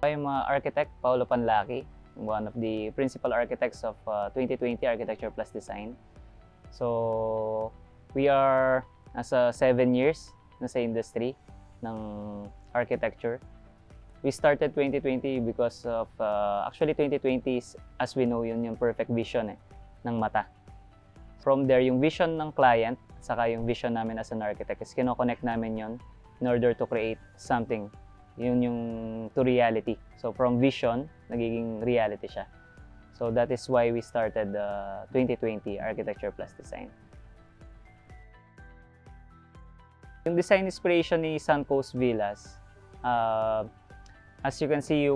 I'm architect Paolo Panlaki, one of the principal architects of 2020 Architecture Plus Design. So, we are nasa 7 years na sa industry ng architecture. We started 2020 because of, actually 2020 is, as we know, yun yung perfect vision ng mata. From there, yung vision ng client, saka yung vision namin as an architect is kinoconnect namin yun in order to create something. Yun yung to reality. So from vision, nagiging reality siya. So that is why we started 2020 Architecture Plus Design. Yung design inspiration ni Suncoast Villas, as you can see,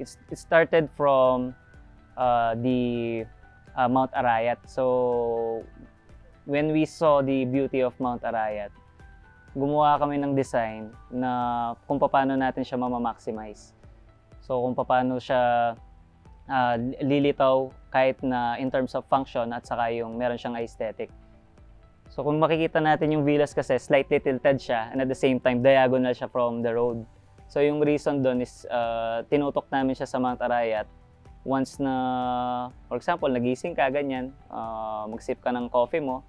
it started from the Mount Arayat. So when we saw the beauty of Mount Arayat, gumawa kami ng design na kung paano natin siya ma-maximize. So kung paano siya lilitaw kahit na in terms of function at saka yung meron siyang aesthetic. So kung makikita natin yung villas kasi slightly tilted siya and at the same time diagonal siya from the road. So yung reason doon is tinutok namin siya sa Mount Arayat. Once na, for example, nagising ka ganyan, mag-sip ka ng coffee mo,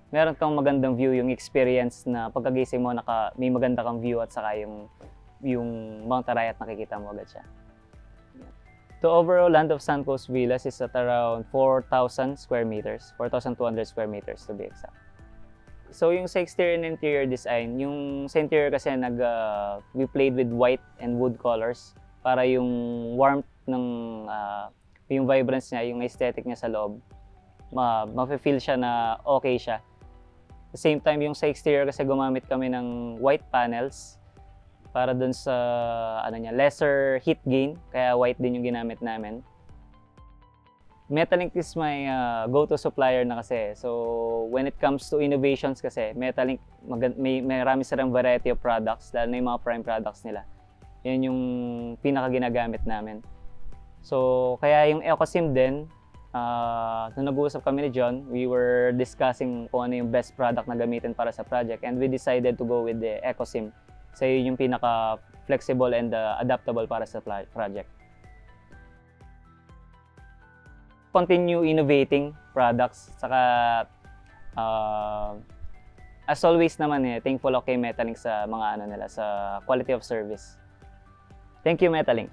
meron kang magandang view, yung experience na pagkagising mo may maganda kang view at saka yung Mount Arayat nakikita mo agad siya. The overall land of Suncoast Villas is at around 4,000 square meters, 4,200 square meters to be exact. So yung sa exterior and interior design, yung sa interior kasi we played with white and wood colors para yung warmth ng yung vibrance niya, yung aesthetic niya sa loob, ma-feel siya na okay siya. At the same time, yung sa exterior kasi gumamit kami ng white panels para dun sa lesser heat gain, kaya white din yung ginamit namin. Metalink is my go-to supplier na kasi. So when it comes to innovations kasi, Metalink may marami silang variety of products, lalo na yung mga prime products nila. Yan yung pinaka ginagamit namin. So kaya yung EcoSim din, nung nag-uusap kami ni John, we were discussing kung ano yung best product na gamitin para sa project and we decided to go with the EcoSim. So yun yung pinaka-flexible and adaptable para sa project. Continue innovating products, saka as always naman thankful ako kay Metalink sa mga nila, sa quality of service. Thank you, Metalink.